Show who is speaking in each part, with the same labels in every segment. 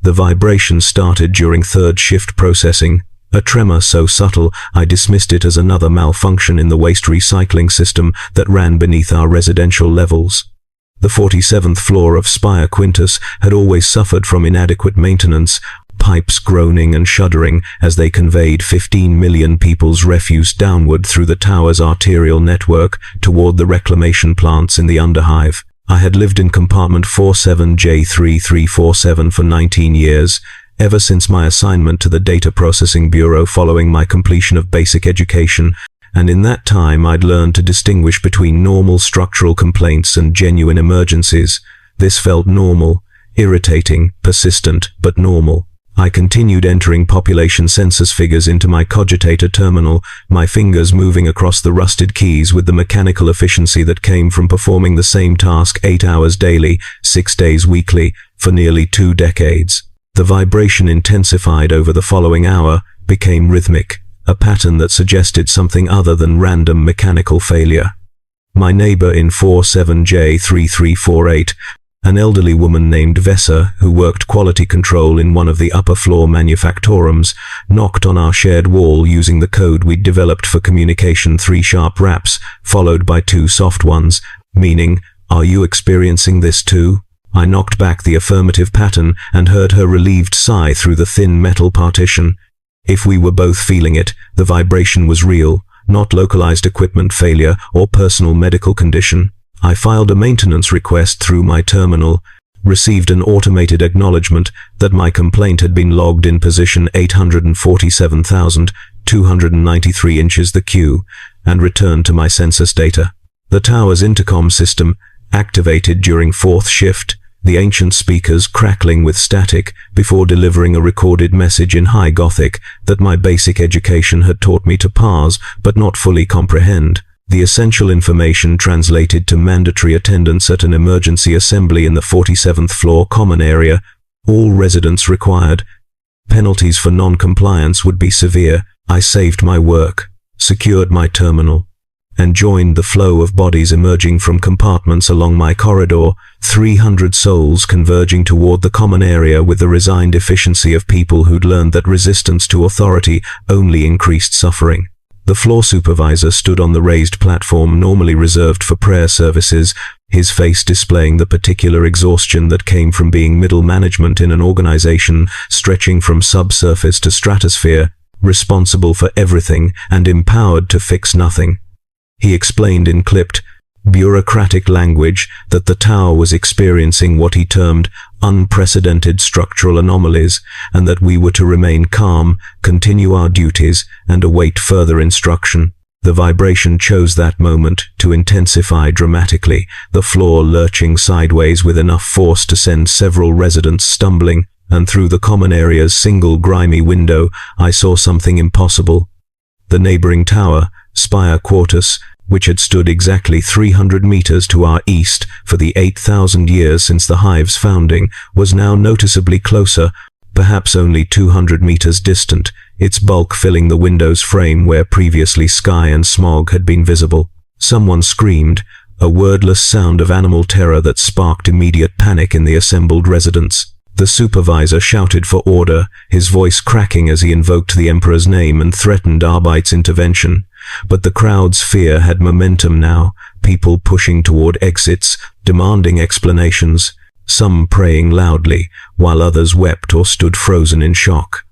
Speaker 1: The vibration started during third shift processing, a tremor so subtle I dismissed it as another malfunction in the waste recycling system that ran beneath our residential levels. The 47th floor of Spire Quintus had always suffered from inadequate maintenance, pipes groaning and shuddering as they conveyed 15 million people's refuse downward through the tower's arterial network toward the reclamation plants in the underhive. I had lived in compartment 47J3347 for 19 years, ever since my assignment to the Data Processing Bureau following my completion of basic education, and in that time I'd learned to distinguish between normal structural complaints and genuine emergencies. This felt normal, irritating, persistent, but normal. I continued entering population census figures into my cogitator terminal, my fingers moving across the rusted keys with the mechanical efficiency that came from performing the same task 8 hours daily, 6 days weekly, for nearly 2 decades. The vibration intensified over the following hour, became rhythmic, a pattern that suggested something other than random mechanical failure. My neighbor in 47J3348, an elderly woman named Vessa, who worked quality control in one of the upper-floor manufactorums, knocked on our shared wall using the code we'd developed for communication, 3 sharp raps, followed by 2 soft ones, meaning, "Are you experiencing this too?" I knocked back the affirmative pattern and heard her relieved sigh through the thin metal partition. If we were both feeling it, the vibration was real, not localized equipment failure or personal medical condition. I filed a maintenance request through my terminal, received an automated acknowledgement that my complaint had been logged in position 847,293 inches the Q, and returned to my census data. The tower's intercom system, activated during 4th shift, the ancient speakers crackling with static before delivering a recorded message in High Gothic that my basic education had taught me to parse but not fully comprehend. The essential information translated to mandatory attendance at an emergency assembly in the 47th floor common area. All residents required. Penalties for non-compliance would be severe. I saved my work, secured my terminal, and joined the flow of bodies emerging from compartments along my corridor, 300 souls converging toward the common area with the resigned efficiency of people who'd learned that resistance to authority only increased suffering. The floor supervisor stood on the raised platform normally reserved for prayer services, his face displaying the particular exhaustion that came from being middle management in an organization stretching from subsurface to stratosphere, responsible for everything and empowered to fix nothing. He explained in clipped, bureaucratic language that the tower was experiencing what he termed unprecedented structural anomalies, and that we were to remain calm, continue our duties, and await further instruction. The vibration chose that moment to intensify dramatically, the floor lurching sideways with enough force to send several residents stumbling, and through the common area's single grimy window, I saw something impossible. The neighboring tower, Spire Quintus, which had stood exactly 300 meters to our east for the 8,000 years since the Hive's founding, was now noticeably closer, perhaps only 200 meters distant, its bulk filling the window's frame where previously sky and smog had been visible. Someone screamed, a wordless sound of animal terror that sparked immediate panic in the assembled residents. The supervisor shouted for order, his voice cracking as he invoked the Emperor's name and threatened Arbite's intervention. But the crowd's fear had momentum now, people pushing toward exits, demanding explanations, some praying loudly, while others wept or stood frozen in shock.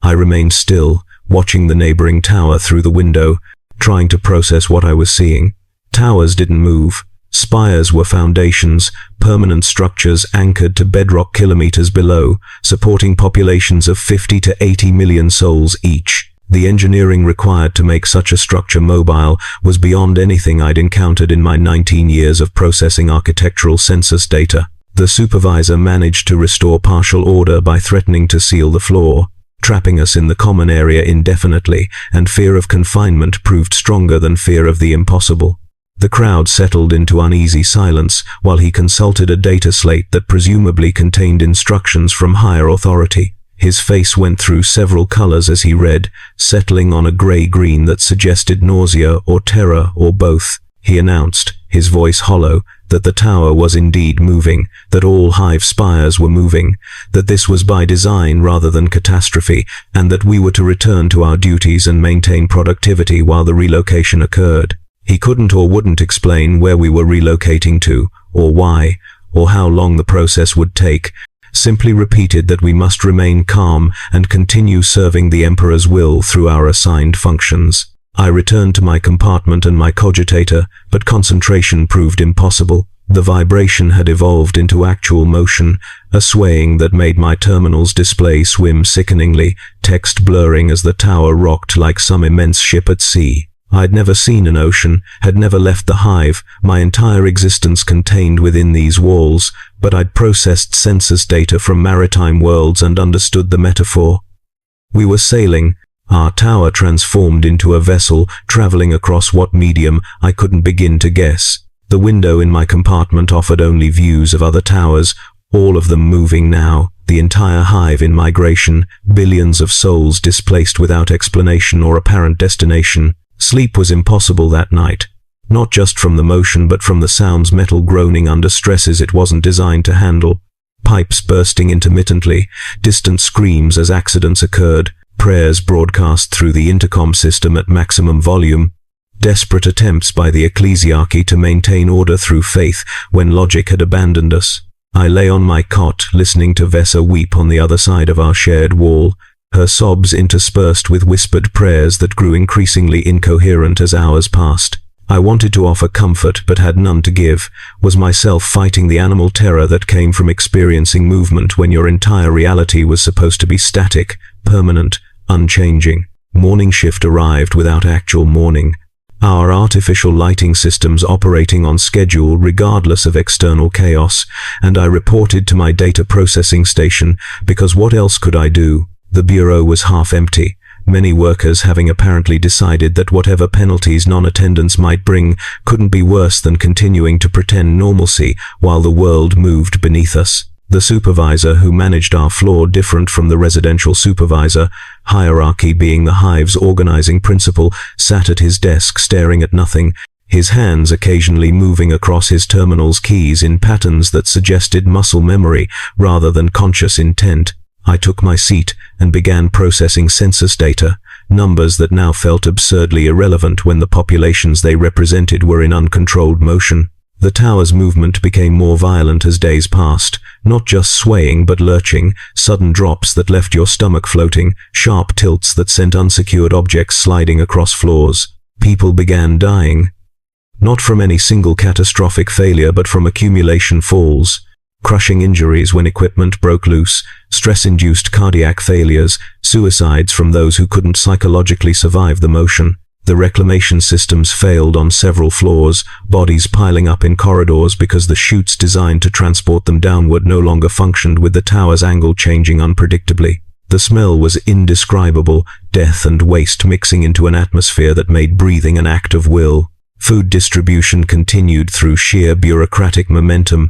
Speaker 1: I remained still, watching the neighboring tower through the window, trying to process what I was seeing. Towers didn't move. Spires were foundations, permanent structures anchored to bedrock kilometers below, supporting populations of 50 to 80 million souls each. The engineering required to make such a structure mobile was beyond anything I'd encountered in my 19 years of processing architectural census data. The supervisor managed to restore partial order by threatening to seal the floor, trapping us in the common area indefinitely, and fear of confinement proved stronger than fear of the impossible. The crowd settled into uneasy silence while he consulted a data slate that presumably contained instructions from higher authority. His face went through several colors as he read, settling on a gray-green that suggested nausea or terror or both. He announced, his voice hollow, that the tower was indeed moving, that all Hive spires were moving, that this was by design rather than catastrophe, and that we were to return to our duties and maintain productivity while the relocation occurred. He couldn't or wouldn't explain where we were relocating to, or why, or how long the process would take, simply repeated that we must remain calm and continue serving the Emperor's will through our assigned functions. I returned to my compartment and my cogitator, but concentration proved impossible. The vibration had evolved into actual motion, a swaying that made my terminal's display swim sickeningly, text blurring as the tower rocked like some immense ship at sea. I'd never seen an ocean, had never left the Hive, my entire existence contained within these walls, but I'd processed census data from maritime worlds and understood the metaphor. We were sailing, our tower transformed into a vessel, traveling across what medium I couldn't begin to guess. The window in my compartment offered only views of other towers, all of them moving now, the entire Hive in migration, billions of souls displaced without explanation or apparent destination. Sleep was impossible that night, not just from the motion but from the sounds metal groaning under stresses it wasn't designed to handle. Pipes bursting intermittently, distant screams as accidents occurred, prayers broadcast through the intercom system at maximum volume, desperate attempts by the ecclesiarchy to maintain order through faith when logic had abandoned us. I lay on my cot, listening to Vesa weep on the other side of our shared wall, her sobs interspersed with whispered prayers that grew increasingly incoherent as hours passed. I wanted to offer comfort but had none to give, was myself fighting the animal terror that came from experiencing movement when your entire reality was supposed to be static, permanent, unchanging. Morning shift arrived without actual morning. Our artificial lighting systems operating on schedule regardless of external chaos, and I reported to my data processing station because what else could I do? The bureau was half empty, many workers having apparently decided that whatever penalties non-attendance might bring couldn't be worse than continuing to pretend normalcy while the world moved beneath us. The supervisor who managed our floor different from the residential supervisor, hierarchy being the Hive's organizing principle, sat at his desk staring at nothing, his hands occasionally moving across his terminal's keys in patterns that suggested muscle memory rather than conscious intent. I took my seat and began processing census data, numbers that now felt absurdly irrelevant when the populations they represented were in uncontrolled motion. The tower's movement became more violent as days passed, not just swaying but lurching, sudden drops that left your stomach floating, sharp tilts that sent unsecured objects sliding across floors. People began dying. Not from any single catastrophic failure but from accumulation falls. Crushing injuries when equipment broke loose, stress-induced cardiac failures, suicides from those who couldn't psychologically survive the motion. The reclamation systems failed on several floors, bodies piling up in corridors because the chutes designed to transport them downward no longer functioned with the tower's angle changing unpredictably. The smell was indescribable, death and waste mixing into an atmosphere that made breathing an act of will. Food distribution continued through sheer bureaucratic momentum,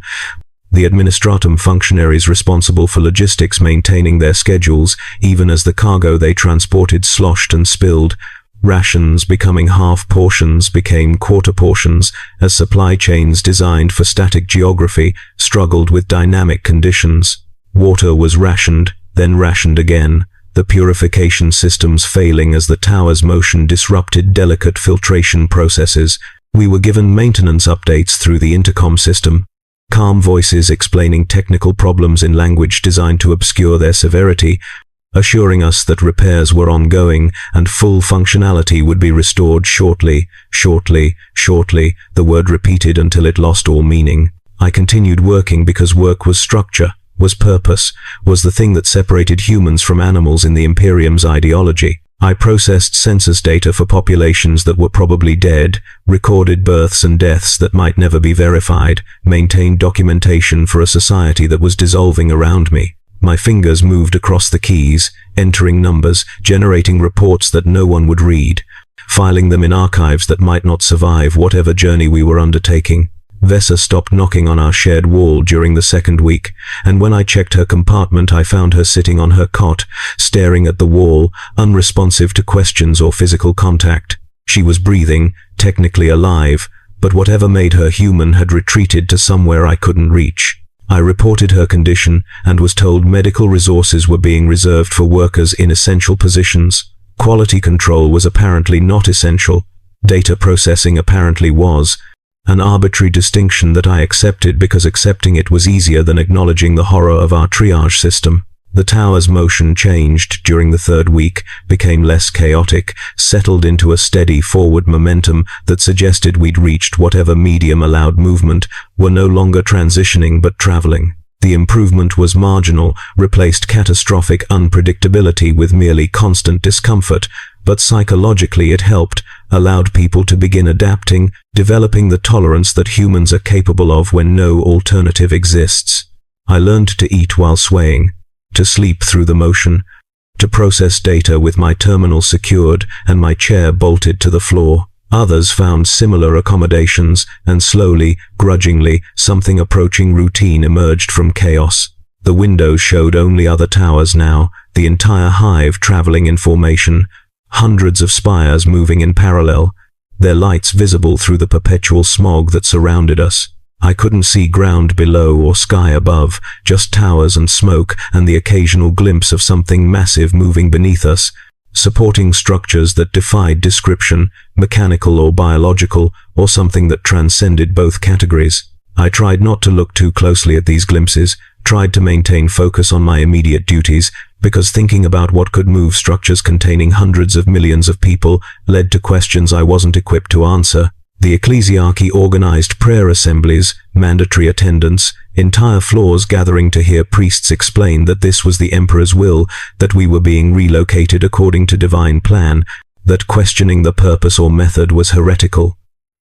Speaker 1: the administratum functionaries responsible for logistics maintaining their schedules, even as the cargo they transported sloshed and spilled. Rations becoming half portions became quarter portions, as supply chains designed for static geography struggled with dynamic conditions. Water was rationed, then rationed again, the purification systems failing as the tower's motion disrupted delicate filtration processes. We were given maintenance updates through the intercom system, calm voices explaining technical problems in language designed to obscure their severity, assuring us that repairs were ongoing and full functionality would be restored shortly, the word repeated until it lost all meaning. I continued working because work was structure, was purpose, was the thing that separated humans from animals in the Imperium's ideology. I processed census data for populations that were probably dead, recorded births and deaths that might never be verified, maintained documentation for a society that was dissolving around me. My fingers moved across the keys, entering numbers, generating reports that no one would read, filing them in archives that might not survive whatever journey we were undertaking. Vesa stopped knocking on our shared wall during the second week, and when I checked her compartment I found her sitting on her cot, staring at the wall, unresponsive to questions or physical contact. She was breathing, technically alive, but whatever made her human had retreated to somewhere I couldn't reach. I reported her condition and was told medical resources were being reserved for workers in essential positions. Quality control was apparently not essential. Data processing apparently was. An arbitrary distinction that I accepted because accepting it was easier than acknowledging the horror of our triage system. The tower's motion changed during the third week, became less chaotic, settled into a steady forward momentum that suggested we'd reached whatever medium allowed movement, were no longer transitioning but traveling. The improvement was marginal, replaced catastrophic unpredictability with merely constant discomfort, but psychologically it helped, allowed people to begin adapting, developing the tolerance that humans are capable of when no alternative exists. I learned to eat while swaying, to sleep through the motion, to process data with my terminal secured and my chair bolted to the floor. Others found similar accommodations, and slowly, grudgingly, something approaching routine emerged from chaos. The windows showed only other towers now, the entire hive traveling in formation, hundreds of spires moving in parallel, their lights visible through the perpetual smog that surrounded us. I couldn't see ground below or sky above, just towers and smoke and the occasional glimpse of something massive moving beneath us, supporting structures that defied description, mechanical or biological, or something that transcended both categories. I tried not to look too closely at these glimpses, tried to maintain focus on my immediate duties, because thinking about what could move structures containing hundreds of millions of people led to questions I wasn't equipped to answer. The ecclesiarchy organized prayer assemblies, mandatory attendance, entire floors gathering to hear priests explain that this was the emperor's will, that we were being relocated according to divine plan, that questioning the purpose or method was heretical.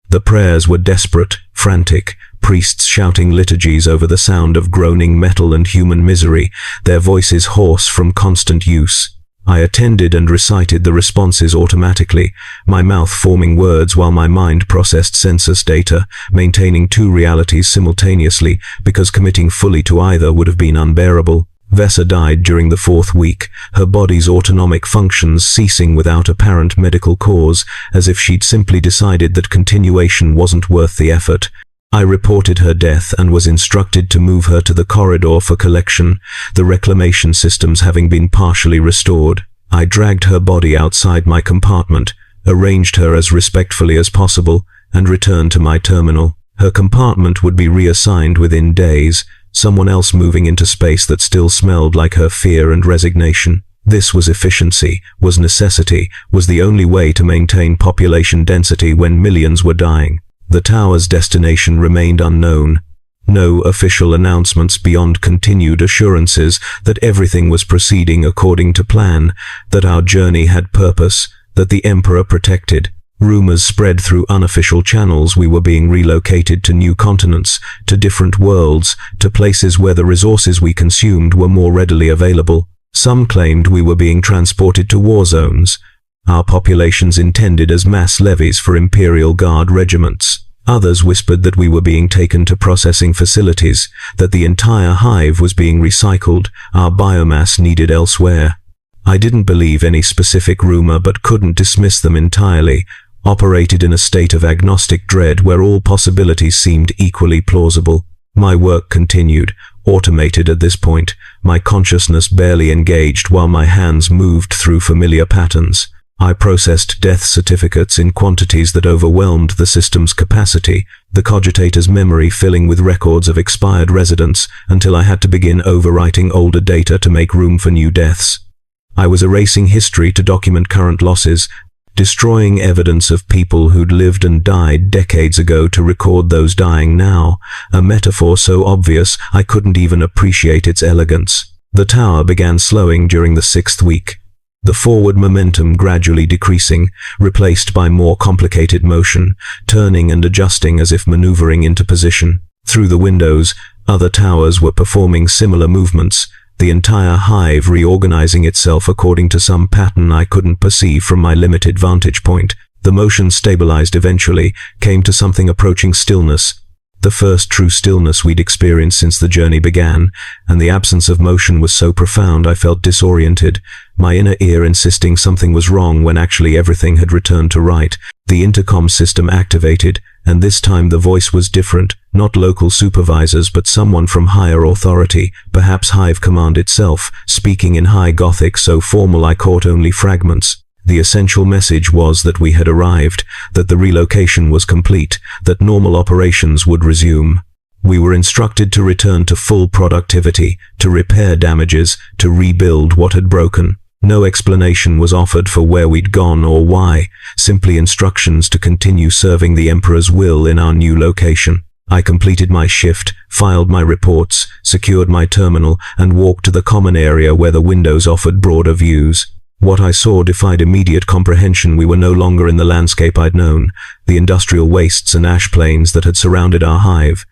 Speaker 1: The prayers were desperate, frantic, priests shouting liturgies over the sound of groaning metal and human misery, their voices hoarse from constant use. I attended and recited the responses automatically, my mouth forming words while my mind processed census data, maintaining two realities simultaneously, because committing fully to either would have been unbearable. Vesa died during the fourth week, her body's autonomic functions ceasing without apparent medical cause, as if she'd simply decided that continuation wasn't worth the effort. I reported her death and was instructed to move her to the corridor for collection, the reclamation systems having been partially restored. I dragged her body outside my compartment, arranged her as respectfully as possible, and returned to my terminal. Her compartment would be reassigned within days, someone else moving into space that still smelled like her fear and resignation. This was efficiency, was necessity, was the only way to maintain population density when millions were dying. The tower's destination remained unknown. No official announcements beyond continued assurances that everything was proceeding according to plan, that our journey had purpose, that the Emperor protected. Rumors spread through unofficial channels we were being relocated to new continents, to different worlds, to places where the resources we consumed were more readily available. Some claimed we were being transported to war zones, our populations intended as mass levies for Imperial Guard regiments. Others whispered that we were being taken to processing facilities, that the entire hive was being recycled, our biomass needed elsewhere. I didn't believe any specific rumor but couldn't dismiss them entirely, operated in a state of agnostic dread where all possibilities seemed equally plausible. My work continued, automated at this point, my consciousness barely engaged while my hands moved through familiar patterns. I processed death certificates in quantities that overwhelmed the system's capacity, the cogitator's memory filling with records of expired residents until I had to begin overwriting older data to make room for new deaths. I was erasing history to document current losses, destroying evidence of people who'd lived and died decades ago to record those dying now, a metaphor so obvious I couldn't even appreciate its elegance. The tower began slowing during the 6th week. The forward momentum gradually decreasing, replaced by more complicated motion, turning and adjusting as if maneuvering into position. Through the windows, other towers were performing similar movements, the entire hive reorganizing itself according to some pattern I couldn't perceive from my limited vantage point. The motion stabilized eventually, came to something approaching stillness. The first true stillness we'd experienced since the journey began, and the absence of motion was so profound I felt disoriented, my inner ear insisting something was wrong when actually everything had returned to right. The intercom system activated, and this time the voice was different, not local supervisors but someone from higher authority, perhaps Hive Command itself, speaking in High Gothic so formal I caught only fragments. The essential message was that we had arrived, that the relocation was complete, that normal operations would resume. We were instructed to return to full productivity, to repair damages, to rebuild what had broken. No explanation was offered for where we'd gone or why, simply instructions to continue serving the Emperor's will in our new location. I completed my shift, filed my reports, secured my terminal, and walked to the common area where the windows offered broader views. What I saw defied immediate comprehension. We were no longer in the landscape I'd known, the industrial wastes and ash plains that had surrounded our hive.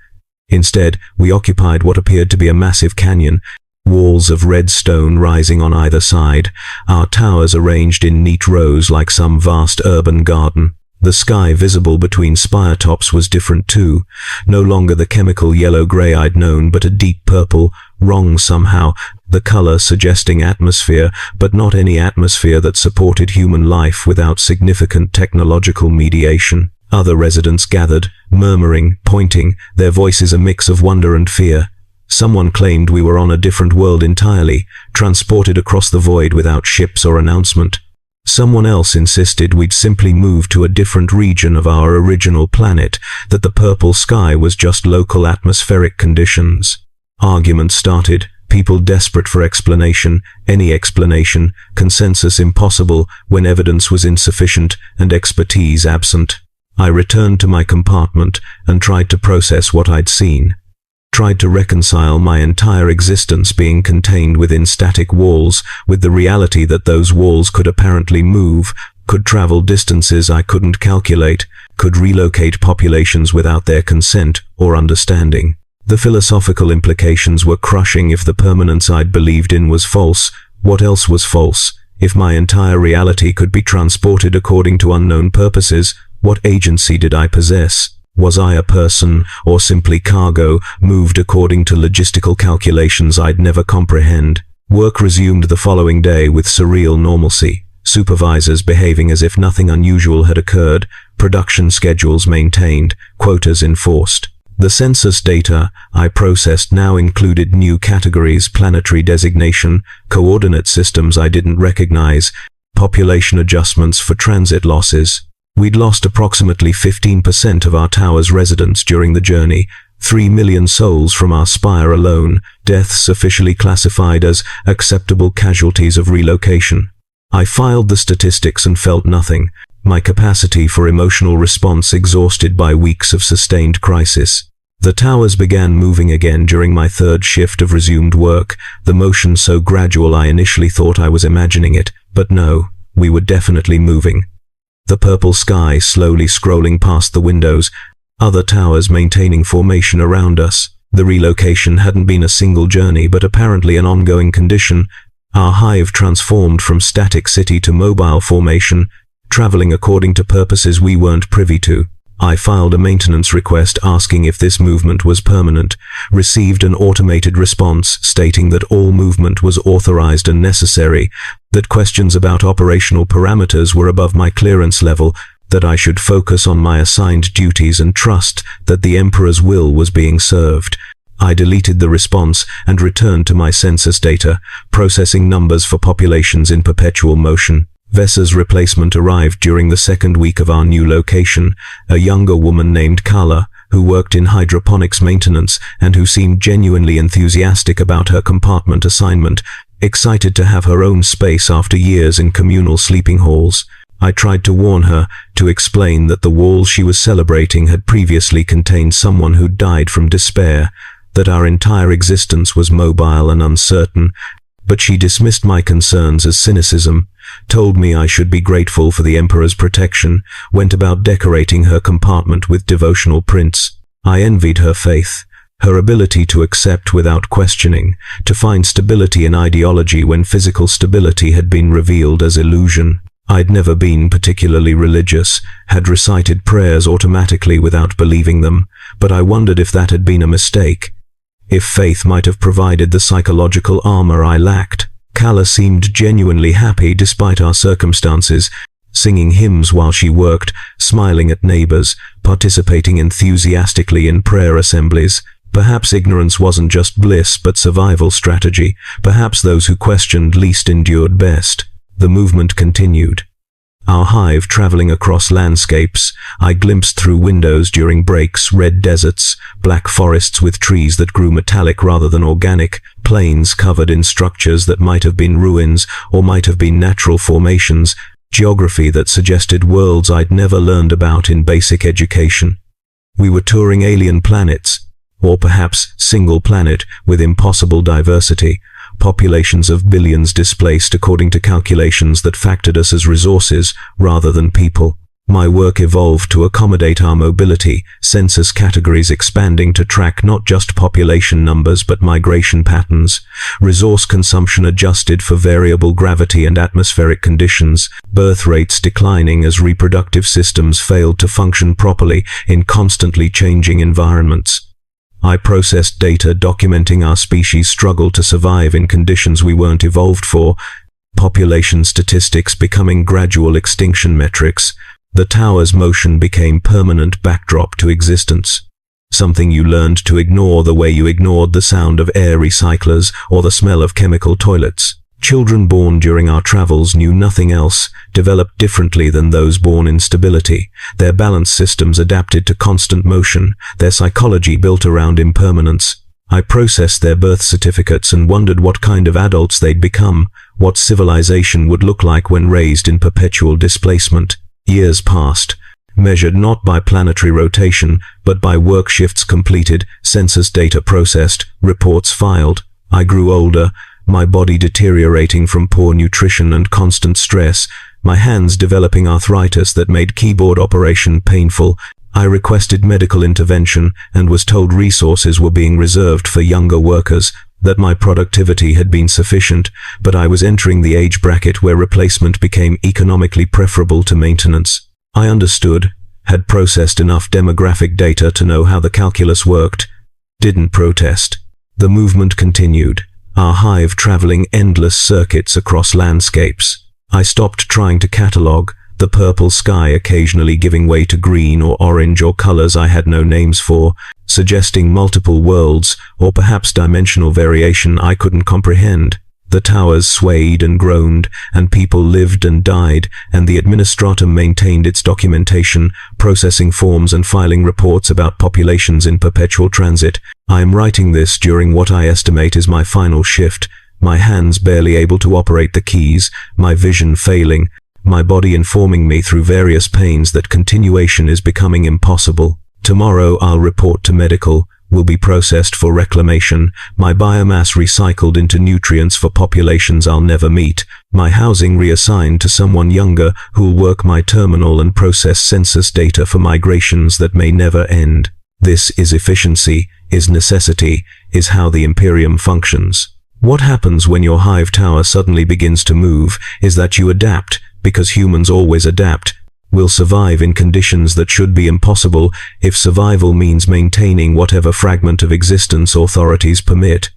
Speaker 1: Instead, we occupied what appeared to be a massive canyon, walls of red stone rising on either side, our towers arranged in neat rows like some vast urban garden. The sky visible between spire tops was different too, no longer the chemical yellow-grey I'd known, but a deep purple, wrong somehow, the color suggesting atmosphere, but not any atmosphere that supported human life without significant technological mediation. Other residents gathered, murmuring, pointing, their voices a mix of wonder and fear. Someone claimed we were on a different world entirely, transported across the void without ships or announcement. Someone else insisted we'd simply moved to a different region of our original planet, that the purple sky was just local atmospheric conditions. Arguments started, people desperate for explanation, any explanation, consensus impossible when evidence was insufficient and expertise absent. I returned to my compartment and tried to process what I'd seen. Tried to reconcile my entire existence being contained within static walls with the reality that those walls could apparently move, could travel distances I couldn't calculate, could relocate populations without their consent or understanding. The philosophical implications were crushing. If the permanence I'd believed in was false, what else was false? If my entire reality could be transported according to unknown purposes, what agency did I possess? Was I a person, or simply cargo, moved according to logistical calculations I'd never comprehend? Work resumed the following day with surreal normalcy, supervisors behaving as if nothing unusual had occurred, production schedules maintained, quotas enforced. The census data I processed now included new categories, planetary designation, coordinate systems I didn't recognize, population adjustments for transit losses. We'd lost approximately 15% of our tower's residents during the journey, 3 million souls from our spire alone, deaths officially classified as acceptable casualties of relocation. I filed the statistics and felt nothing, my capacity for emotional response exhausted by weeks of sustained crisis. The towers began moving again during my third shift of resumed work, the motion so gradual I initially thought I was imagining it, but no, we were definitely moving. The purple sky slowly scrolling past the windows, other towers maintaining formation around us. The relocation hadn't been a single journey, but apparently an ongoing condition. Our hive transformed from static city to mobile formation, traveling according to purposes we weren't privy to. I filed a maintenance request asking if this movement was permanent, received an automated response stating that all movement was authorized and necessary, that questions about operational parameters were above my clearance level, that I should focus on my assigned duties and trust that the Emperor's will was being served. I deleted the response and returned to my census data, processing numbers for populations in perpetual motion. Vessa's replacement arrived during the second week of our new location, a younger woman named Kala, who worked in hydroponics maintenance and who seemed genuinely enthusiastic about her compartment assignment, excited to have her own space after years in communal sleeping halls. I tried to warn her, to explain that the wall she was celebrating had previously contained someone who died from despair, that our entire existence was mobile and uncertain, but she dismissed my concerns as cynicism, told me I should be grateful for the Emperor's protection, went about decorating her compartment with devotional prints. I envied her faith, her ability to accept without questioning, to find stability in ideology when physical stability had been revealed as illusion. I'd never been particularly religious, had recited prayers automatically without believing them, but I wondered if that had been a mistake. If faith might have provided the psychological armor I lacked. Kala seemed genuinely happy despite our circumstances, singing hymns while she worked, smiling at neighbors, participating enthusiastically in prayer assemblies. Perhaps ignorance wasn't just bliss but survival strategy. Perhaps those who questioned least endured best. The movement continued. Our hive traveling across landscapes. I glimpsed through windows during breaks, red deserts, black forests with trees that grew metallic rather than organic, plains covered in structures that might have been ruins or might have been natural formations, geography that suggested worlds I'd never learned about in basic education. We were touring alien planets, or perhaps single planet with impossible diversity, populations of billions displaced according to calculations that factored us as resources rather than people. My work evolved to accommodate our mobility, census categories expanding to track not just population numbers but migration patterns, resource consumption adjusted for variable gravity and atmospheric conditions, birth rates declining as reproductive systems failed to function properly in constantly changing environments. I processed data documenting our species' struggle to survive in conditions we weren't evolved for, population statistics becoming gradual extinction metrics. The tower's motion became permanent backdrop to existence, something you learned to ignore the way you ignored the sound of air recyclers or the smell of chemical toilets. Children born during our travels knew nothing else, developed differently than those born in stability. Their balance systems adapted to constant motion, their psychology built around impermanence. I processed their birth certificates and wondered what kind of adults they'd become, what civilization would look like when raised in perpetual displacement. Years passed, measured not by planetary rotation, but by work shifts completed, census data processed, reports filed. I grew older, my body deteriorating from poor nutrition and constant stress, my hands developing arthritis that made keyboard operation painful. I requested medical intervention and was told resources were being reserved for younger workers, that my productivity had been sufficient, but I was entering the age bracket where replacement became economically preferable to maintenance. I understood, had processed enough demographic data to know how the calculus worked, didn't protest. The movement continued, our hive traveling endless circuits across landscapes. I stopped trying to catalogue, the purple sky occasionally giving way to green or orange or colors I had no names for, suggesting multiple worlds or perhaps dimensional variation I couldn't comprehend. The towers swayed and groaned, and people lived and died, and the administratum maintained its documentation, processing forms and filing reports about populations in perpetual transit. I am writing this during what I estimate is my final shift, my hands barely able to operate the keys, my vision failing, my body informing me through various pains that continuation is becoming impossible. Tomorrow I'll report to medical, will be processed for reclamation, my biomass recycled into nutrients for populations I'll never meet, my housing reassigned to someone younger who'll work my terminal and process census data for migrations that may never end. This is efficiency, is necessity, is how the Imperium functions. What happens when your hive tower suddenly begins to move is that you adapt, because humans always adapt, will survive in conditions that should be impossible if survival means maintaining whatever fragment of existence authorities permit.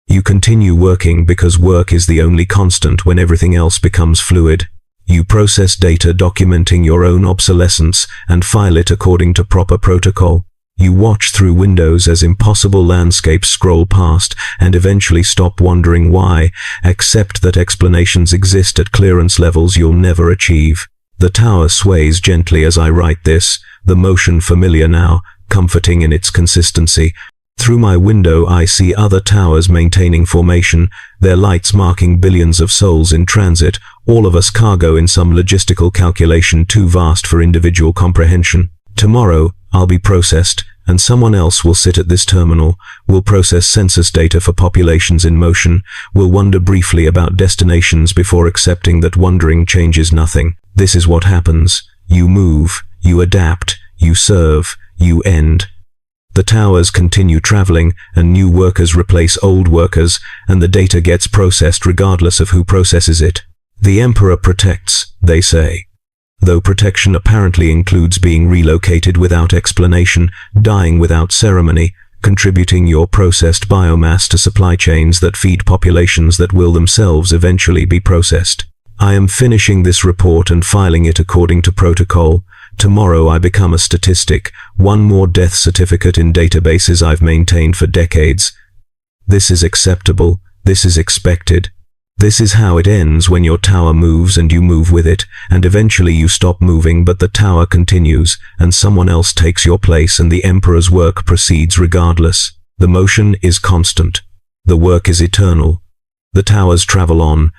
Speaker 1: You continue working because work is the only constant when everything else becomes fluid. You process data documenting your own obsolescence and file it according to proper protocol. You watch through windows as impossible landscapes scroll past and eventually stop wondering why, accept that explanations exist at clearance levels you'll never achieve. The tower sways gently as I write this, the motion familiar now, comforting in its consistency. Through my window I see other towers maintaining formation, their lights marking billions of souls in transit, all of us cargo in some logistical calculation too vast for individual comprehension. Tomorrow, I'll be processed, and someone else will sit at this terminal, will process census data for populations in motion, will wonder briefly about destinations before accepting that wondering changes nothing. This is what happens. You move, you adapt, you serve, you end. The towers continue traveling, and new workers replace old workers, and the data gets processed regardless of who processes it. The Emperor protects, they say. Though protection apparently includes being relocated without explanation, dying without ceremony, contributing your processed biomass to supply chains that feed populations that will themselves eventually be processed. I am finishing this report and filing it according to protocol, Tomorrow I become a statistic, one more death certificate in databases I've maintained for decades. This is acceptable. This is expected. This is how it ends when your tower moves and you move with it, and eventually you stop moving but the tower continues, and someone else takes your place and the Emperor's work proceeds regardless. The motion is constant. The work is eternal. The towers travel on,